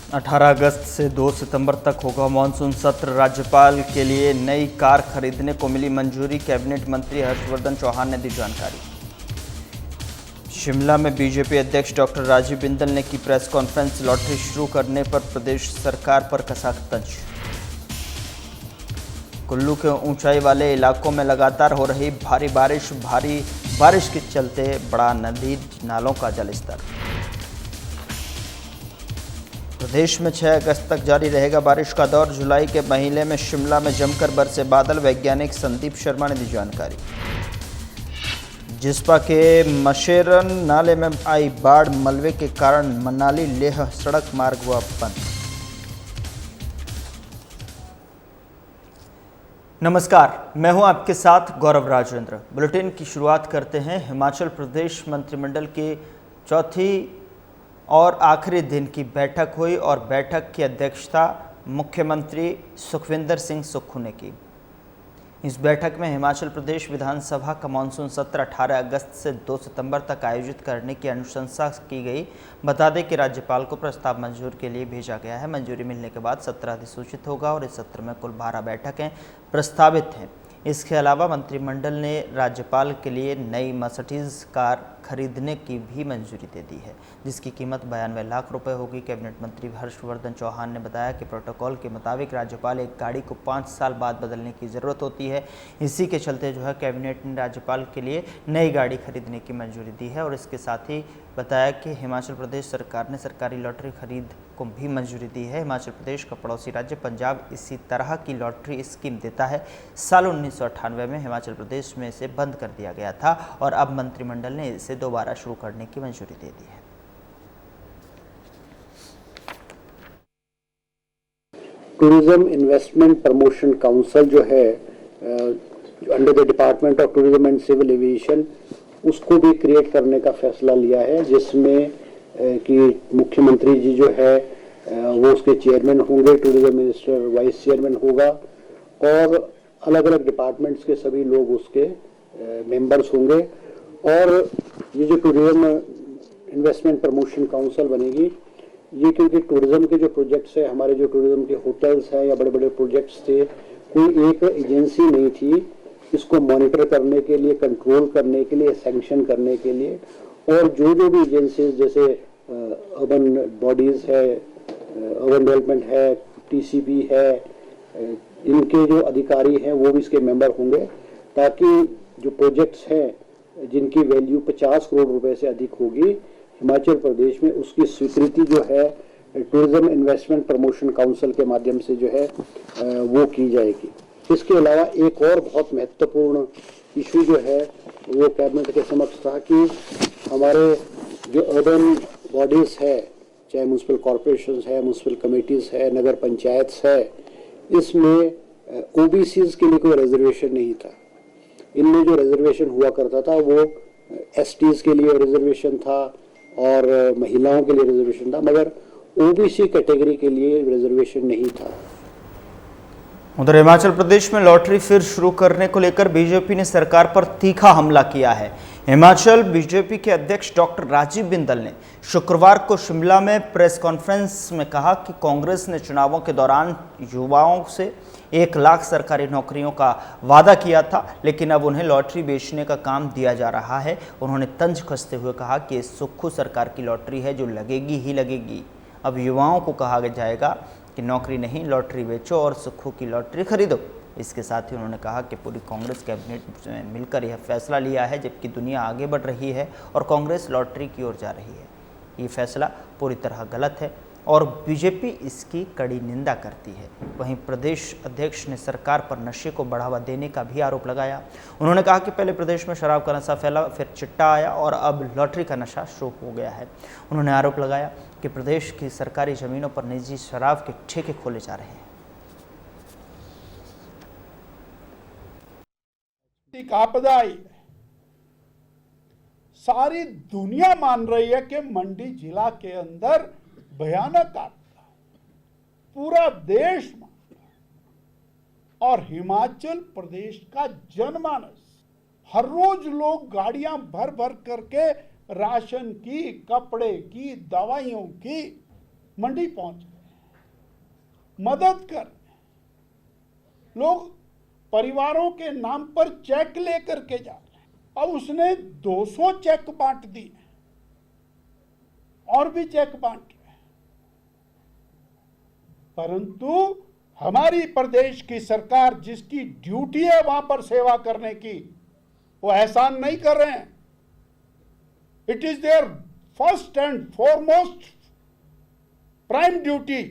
18 अगस्त से 2 सितंबर तक होगा मानसून सत्र। राज्यपाल के लिए नई कार खरीदने को मिली मंजूरी। कैबिनेट मंत्री हर्षवर्धन चौहान ने दी जानकारी। शिमला में बीजेपी अध्यक्ष डॉक्टर राजीव बिंदल ने की प्रेस कॉन्फ्रेंस। लॉटरी शुरू करने पर प्रदेश सरकार पर कसा तंज। कुल्लू के ऊंचाई वाले इलाकों में लगातार हो रही भारी बारिश के चलते बढ़ा नदी नालों का जलस्तर। प्रदेश में 6 अगस्त तक जारी रहेगा बारिश का दौर। जुलाई के महीने में शिमला में जमकर बरसे बादल। वैज्ञानिक संदीप शर्मा ने दी जानकारी। जिस्पा के मशेरन नाले में आई बाढ़। मलबे के कारण मनाली लेह सड़क मार्ग हुआ बंद। नमस्कार, मैं हूं आपके साथ गौरव राजेंद्र। बुलेटिन की शुरुआत करते हैं। हिमाचल प्रदेश मंत्रिमंडल की चौथी और आखिरी दिन की बैठक हुई और बैठक की अध्यक्षता मुख्यमंत्री सुखविंदर सिंह सुक्खू ने की। इस बैठक में हिमाचल प्रदेश विधानसभा का मानसून सत्र 18 अगस्त से 2 सितंबर तक आयोजित करने की अनुशंसा की गई। बता दें कि राज्यपाल को प्रस्ताव मंजूर के लिए भेजा गया है। मंजूरी मिलने के बाद सत्र अधिसूचित होगा और इस सत्र में कुल 12 बैठकें प्रस्तावित हैं। इसके अलावा मंत्रिमंडल ने राज्यपाल के लिए नई मर्सिडीज कार खरीदने की भी मंजूरी दे दी है, जिसकी कीमत 92 लाख रुपए होगी। कैबिनेट मंत्री हर्षवर्धन चौहान ने बताया कि प्रोटोकॉल के मुताबिक राज्यपाल एक गाड़ी को 5 साल बाद बदलने की ज़रूरत होती है। इसी के चलते कैबिनेट ने राज्यपाल के लिए नई गाड़ी खरीदने की मंजूरी दी है। और इसके साथ ही बताया कि हिमाचल प्रदेश सरकार ने सरकारी लॉटरी खरीद को भी मंजूरी दी है। हिमाचल प्रदेश का पड़ोसी राज्य पंजाब इसी तरह की लॉटरी स्कीम देता है। साल 1998 में हिमाचल प्रदेश में इसे बंद कर दिया गया था और अब मंत्रिमंडल ने इसे दोबारा शुरू करने की मंजूरी दे दी है। टूरिज्म इन्वेस्टमेंट प्रमोशन काउंसिल जो है under the department of tourism and civil aviation, उसको भी क्रिएट करने का फैसला लिया है, जिसमें कि मुख्यमंत्री जी जो है वो उसके चेयरमैन होंगे, टूरिज्म मिनिस्टर वाइस चेयरमैन होगा और अलग अलग डिपार्टमेंट्स के सभी लोग उसके मेंबर्स होंगे। और ये जो टूरिज्म इन्वेस्टमेंट प्रमोशन काउंसिल बनेगी, ये क्योंकि टूरिज्म के जो प्रोजेक्ट्स है, हमारे जो टूरिज्म के होटल्स हैं या बड़े बड़े प्रोजेक्ट्स थे, कोई एक एजेंसी नहीं थी इसको मॉनिटर करने के लिए, कंट्रोल करने के लिए, सैंक्शन करने के लिए। और जो भी एजेंसीज जैसे अर्बन बॉडीज है, अर्बन डेवलपमेंट है, टीसीपी है, इनके जो अधिकारी हैं वो भी इसके मेंबर होंगे, ताकि जो प्रोजेक्ट्स हैं जिनकी वैल्यू 50 करोड़ रुपए से अधिक होगी हिमाचल प्रदेश में, उसकी स्वीकृति जो है टूरिज्म इन्वेस्टमेंट प्रमोशन काउंसिल के माध्यम से जो है वो की जाएगी। इसके अलावा एक और बहुत महत्वपूर्ण इशू जो है वो कैबिनेट के समक्ष था कि हमारे जो अर्बन बॉडीज है, चाहे म्यूनसिपल कॉरपोरेशन है, म्यूनसिपल कमेटीज है, नगर पंचायत है, इसमें ओबीसीज के लिए कोई रिजर्वेशन नहीं था। इनमें जो रिजर्वेशन हुआ करता था वो एसटीज के लिए रिजर्वेशन था और महिलाओं के लिए रिजर्वेशन था, मगर ओबीसी कैटेगरी के लिए रिजर्वेशन नहीं था। उधर हिमाचल प्रदेश में लॉटरी फिर शुरू करने को लेकर बीजेपी ने सरकार पर तीखा हमला किया है। हिमाचल बीजेपी के अध्यक्ष डॉक्टर राजीव बिंदल ने शुक्रवार को शिमला में प्रेस कॉन्फ्रेंस में कहा कि कांग्रेस ने चुनावों के दौरान युवाओं से 1 लाख सरकारी नौकरियों का वादा किया था, लेकिन अब उन्हें लॉटरी बेचने का काम दिया जा रहा है। उन्होंने तंज कसते हुए कहा कि सुक्खू सरकार की लॉटरी है जो लगेगी ही लगेगी। अब युवाओं को कहा जाएगा कि नौकरी नहीं, लॉटरी बेचो और सुक्खू की लॉटरी खरीदो। इसके साथ ही उन्होंने कहा कि पूरी कांग्रेस कैबिनेट में मिलकर यह फैसला लिया है, जबकि दुनिया आगे बढ़ रही है और कांग्रेस लॉटरी की ओर जा रही है। ये फैसला पूरी तरह गलत है और बीजेपी इसकी कड़ी निंदा करती है। वहीं प्रदेश अध्यक्ष ने सरकार पर नशे को बढ़ावा देने का भी आरोप लगाया। उन्होंने कहा कि पहले प्रदेश में शराब का नशा फैला, फिर चिट्टा आया और अब लॉटरी का नशा शुरू हो गया है। उन्होंने आरोप लगाया कि प्रदेश की सरकारी जमीनों पर निजी शराब के ठेके खोले जा रहे हैं। एक आपदा आई, सारी दुनिया मान रही है कि मंडी जिला के अंदर भयानक आपदा, पूरा देश मान रहा है। और हिमाचल प्रदेश का जनमानस, हर रोज लोग गाड़ियां भर भर करके राशन की, कपड़े की, दवाइयों की मंडी पहुंच रहे। मदद कर, लोग परिवारों के नाम पर चेक लेकर के जा रहे हैं। अब उसने 200 चेक बांट दिए और भी चेक बांट रहे हैं, परंतु हमारी प्रदेश की सरकार जिसकी ड्यूटी है वहां पर सेवा करने की, वो एहसान नहीं कर रहे हैं। It is there first and foremost prime duty.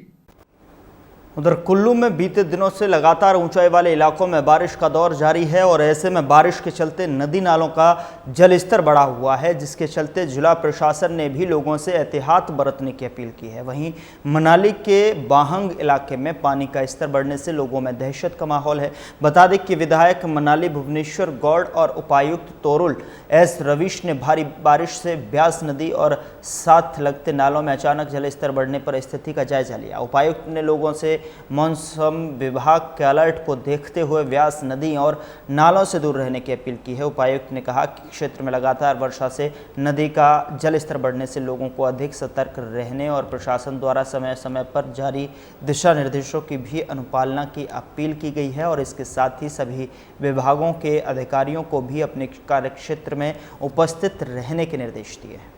उधर कुल्लू में बीते दिनों से लगातार ऊंचाई वाले इलाकों में बारिश का दौर जारी है और ऐसे में बारिश के चलते नदी नालों का जलस्तर बढ़ा हुआ है, जिसके चलते जिला प्रशासन ने भी लोगों से एहतियात बरतने की अपील की है। वहीं मनाली के बाहंग इलाके में पानी का स्तर बढ़ने से लोगों में दहशत का माहौल है। बता दें कि विधायक मनाली भुवनेश्वर गौड़ और उपायुक्त तोरुल एस रवीश ने भारी बारिश से ब्यास नदी और साथ लगते नालों में अचानक जलस्तर बढ़ने पर स्थिति का जायजा लिया। उपायुक्त ने लोगों से मौसम विभाग के अलर्ट को देखते हुए व्यास नदी और नालों से दूर रहने की अपील की है। उपायुक्त ने कहा कि क्षेत्र में लगातार वर्षा से नदी का जलस्तर बढ़ने से लोगों को अधिक सतर्क रहने और प्रशासन द्वारा समय समय पर जारी दिशा निर्देशों की भी अनुपालना की अपील की गई है और इसके साथ ही सभी विभागों के अधिकारियों को भी अपने कार्यक्षेत्र में उपस्थित रहने के निर्देश दिए हैं।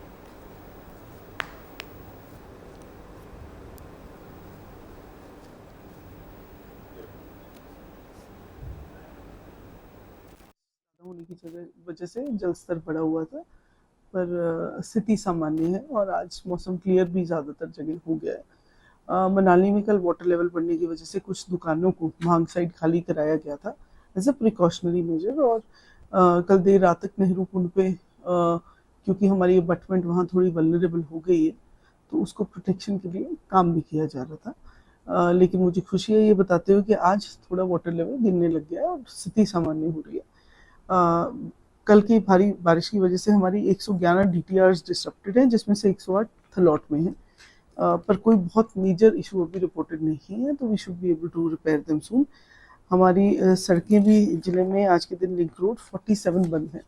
होने की वजह से जल स्तर बढ़ा हुआ था, पर स्थिति सामान्य है और आज मौसम क्लियर भी ज़्यादातर जगह हो गया है। मनाली में कल वाटर लेवल बढ़ने की वजह से कुछ दुकानों को भांग साइड खाली कराया गया था एज अ प्रिकॉशनरी मेजर, और कल देर रात तक नेहरू पुल पे क्योंकि हमारी अबटमेंट वहाँ थोड़ी वल्नरेबल हो गई है तो उसको प्रोटेक्शन के लिए काम भी किया जा रहा था। लेकिन मुझे खुशी है ये बताते हुए कि आज थोड़ा वाटर लेवल गिरने लग गया है और स्थिति सामान्य हो रही है। कल की भारी बारिश की वजह से हमारी 111 DTRs डिसरप्टेड हैं, जिसमें से 108 थलौट में हैं, पर कोई बहुत मेजर इशू अभी रिपोर्टेड नहीं है, तो we should be able to repair them soon. हमारी सड़कें भी जिले में आज के दिन लिंक रोड 47 बंद हैं,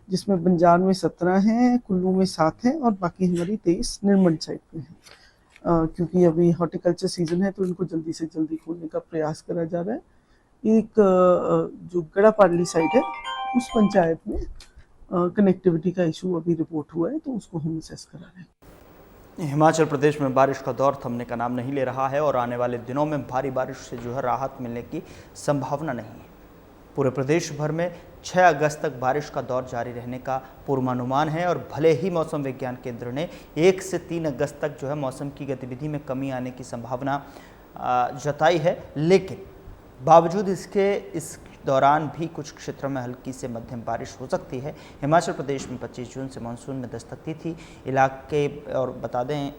जिसमें बंजार में 17 हैं, कुल्लू में 7 हैं और बाकी हमारी 23 निर्मंड साइड पे हैं। क्योंकि अभी हॉर्टिकल्चर सीजन है तो इनको जल्दी से जल्दी खोलने का प्रयास करा जा रहा है। एक जो गड़ापाडली साइड है उस पंचायत में कनेक्टिविटी का इशू अभी रिपोर्ट हुआ है, तो उसको हम असेस करा रहे हैं। हिमाचल प्रदेश में बारिश का दौर थमने का नाम नहीं ले रहा है और आने वाले दिनों में भारी बारिश से जो है राहत मिलने की संभावना नहीं है। पूरे प्रदेश भर में 6 अगस्त तक बारिश का दौर जारी रहने का पूर्वानुमान है और भले ही मौसम विज्ञान केंद्र ने 1 से 3 अगस्त तक जो है मौसम की गतिविधि में कमी आने की संभावना जताई है, लेकिन बावजूद इसके इस दौरान भी कुछ क्षेत्रों में हल्की से मध्यम बारिश हो सकती है। हिमाचल प्रदेश में 25 जून से मानसून में दस्तक दी थी इलाके, और बता दें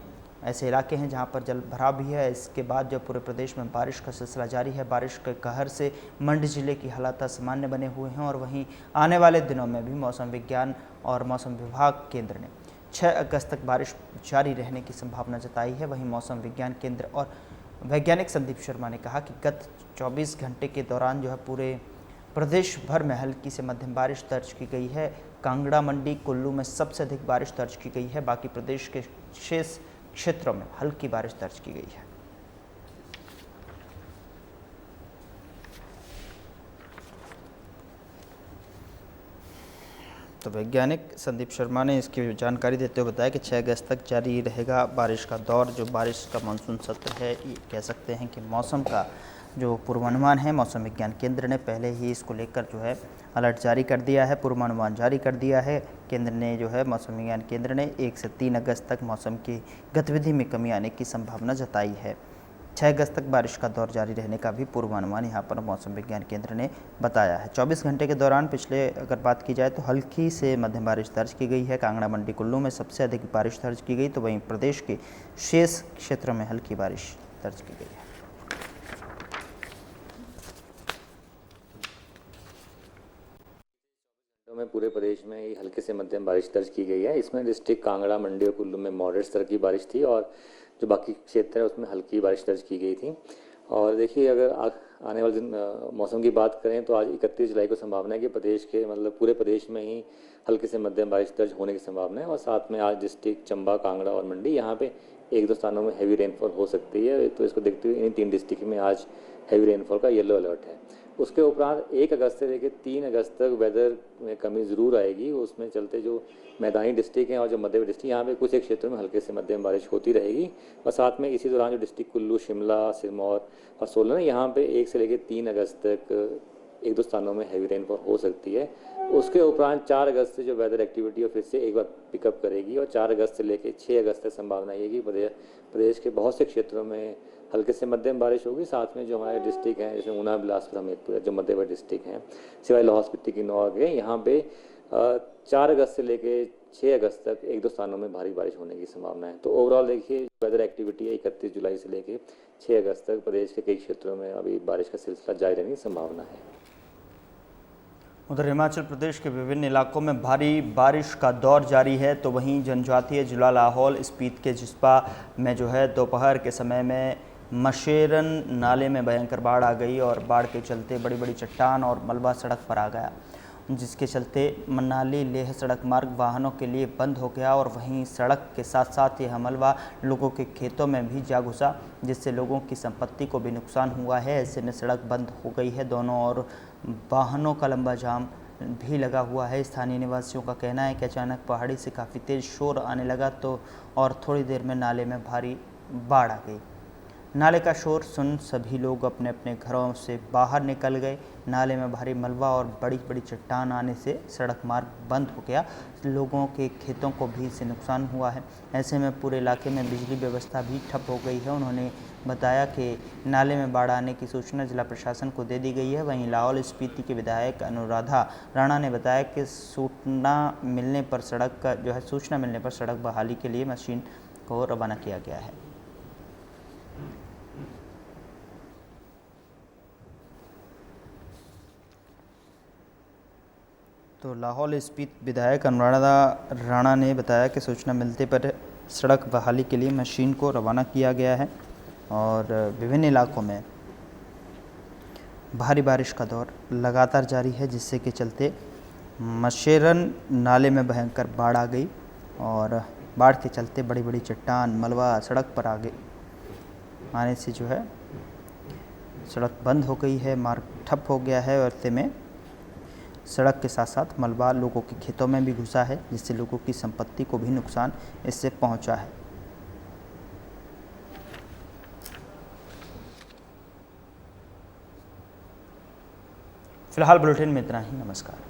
ऐसे इलाके हैं जहां पर जल भराव भी है। इसके बाद जब पूरे प्रदेश में बारिश का सिलसिला जारी है, बारिश के कहर से मंडी जिले की हालात असामान्य बने हुए हैं और वहीं आने वाले दिनों में भी मौसम विज्ञान और मौसम विभाग केंद्र ने 6 अगस्त तक बारिश जारी रहने की संभावना जताई है। वहीं मौसम विज्ञान केंद्र और वैज्ञानिक संदीप शर्मा ने कहा कि गत 24 घंटे के दौरान जो है पूरे प्रदेश भर में हल्की से मध्यम बारिश दर्ज की गई है। कांगड़ा, मंडी, कुल्लू में सबसे अधिक बारिश दर्ज की गई है। बाकी प्रदेश के शेष क्षेत्रों में हल्की बारिश दर्ज की गई है। तो वैज्ञानिक संदीप शर्मा ने इसकी जानकारी देते हुए बताया कि 6 अगस्त तक जारी रहेगा बारिश का दौर। जो बारिश का मानसून सत्र है, ये कह सकते हैं कि मौसम का जो पूर्वानुमान है, मौसम विज्ञान केंद्र ने पहले ही इसको लेकर जो है अलर्ट जारी कर दिया है, पूर्वानुमान जारी कर दिया है। केंद्र ने जो है मौसम विज्ञान केंद्र ने 1 से 3 अगस्त तक मौसम की गतिविधि में कमी आने की संभावना जताई है। 6 अगस्त तक बारिश का दौर जारी रहने का भी पूर्वानुमान यहाँ पर मौसम विज्ञान केंद्र ने बताया है। 24 घंटे के दौरान पिछले अगर बात की जाए तो हल्की से मध्यम बारिश दर्ज की गई है। कांगड़ा, मंडी, कुल्लू में सबसे अधिक बारिश दर्ज की गई, तो वहीं प्रदेश के शेष क्षेत्रों में हल्की बारिश दर्ज की गई है। में पूरे प्रदेश में ही हल्के से मध्यम बारिश दर्ज की गई है। इसमें डिस्ट्रिक्ट कांगड़ा, मंडी और कुल्लू में मॉडरेट स्तर की बारिश थी और जो बाकी क्षेत्र है उसमें हल्की बारिश दर्ज की गई थी। और देखिए, अगर आने वाले दिन मौसम की बात करें तो आज 31 जुलाई को संभावना है कि प्रदेश के पूरे प्रदेश में ही हल्के से मध्यम बारिश दर्ज होने की संभावना है। और साथ में आज डिस्ट्रिक्ट चंबा, कांगड़ा और मंडी यहाँ पे एक दो स्थानों में हैवी रेनफॉल हो सकती है। तो इसको देखते हुए इन 3 डिस्ट्रिक्ट में आज हैवी रेनफॉल का येलो अलर्ट है। उसके उपरांत 1 अगस्त से लेकर 3 अगस्त तक वेदर में कमी ज़रूर आएगी। उसमें चलते जो मैदानी डिस्ट्रिक्ट हैं और जो मध्य डिस्ट्रिक्ट, यहाँ पे कुछ एक क्षेत्रों में हल्के से मध्यम बारिश होती रहेगी। और साथ में इसी दौरान जो डिस्ट्रिक्ट कुल्लू, शिमला, सिरमौर और सोलन है, यहाँ पे 1 से लेकर 3 अगस्त तक एक दो स्थानों में हैवी रेनफॉल हो सकती है। उसके उपरांत 4 अगस्त से जो वेदर एक्टिविटी है फिर से एक बार पिकअप करेगी और 4 अगस्त से लेकर 6 अगस्त तक संभावना ये कि प्रदेश के बहुत से क्षेत्रों में हल्के से मध्यम बारिश होगी। साथ में जो हमारे डिस्ट्रिक्ट हैं जैसे ऊना, बिलासपुर, हमीरपुर, जो मध्यवर्ती डिस्ट्रिक्ट हैं, सिवाय लाहौल स्पीति की 9 है, यहाँ पे 4 अगस्त से लेकर 6 अगस्त तक एक दो स्थानों में भारी बारिश होने की संभावना है। तो ओवरऑल देखिए वेदर एक्टिविटी है 31 जुलाई से लेकर 6 अगस्त तक प्रदेश के कई क्षेत्रों में अभी बारिश का सिलसिला जारी रहने की संभावना है। उधर हिमाचल प्रदेश के विभिन्न इलाकों में भारी बारिश का दौर जारी है, तो वहीं जनजातीय जिला लाहौल स्पीति के जिस्पा में जो है दोपहर के समय में मशेरन नाले में भयंकर बाढ़ आ गई और बाढ़ के चलते बड़ी बड़ी चट्टान और मलबा सड़क पर आ गया, जिसके चलते मनाली लेह सड़क मार्ग वाहनों के लिए बंद हो गया। और वहीं सड़क के साथ साथ यह मलबा लोगों के खेतों में भी जा घुसा, जिससे लोगों की संपत्ति को भी नुकसान हुआ है। ऐसे में सड़क बंद हो गई है, दोनों और वाहनों का लंबा जाम भी लगा हुआ है। स्थानीय निवासियों का कहना है कि अचानक पहाड़ी से काफ़ी तेज़ शोर आने लगा तो और थोड़ी देर में नाले में भारी बाढ़ आ गई। नाले का शोर सुन सभी लोग अपने अपने घरों से बाहर निकल गए। नाले में भारी मलबा और बड़ी बड़ी चट्टान आने से सड़क मार्ग बंद हो गया। लोगों के खेतों को भी इससे नुकसान हुआ है। ऐसे में पूरे इलाके में बिजली व्यवस्था भी ठप हो गई है। उन्होंने बताया कि नाले में बाढ़ आने की सूचना जिला प्रशासन को दे दी गई है। वहीं लाहौल स्पीति के विधायक अनुराधा राणा ने बताया कि सूचना मिलने पर सड़क बहाली के लिए मशीन को रवाना किया गया है। तो लाहौल स्पीति विधायक अनुराधा राणा ने बताया कि सूचना मिलते पर सड़क बहाली के लिए मशीन को रवाना किया गया है और विभिन्न इलाकों में भारी बारिश का दौर लगातार जारी है, जिससे के चलते मशेरन नाले में भयंकर बाढ़ आ गई और बाढ़ के चलते बड़ी बड़ी चट्टान मलबा सड़क पर आने से जो है सड़क बंद हो गई है, मार्ग ठप हो गया है। और ऐसे में सड़क के साथ साथ मलबा लोगों के खेतों में भी घुसा है, जिससे लोगों की संपत्ति को भी नुकसान इससे पहुंचा है। फिलहाल बुलेटिन में इतना ही। नमस्कार।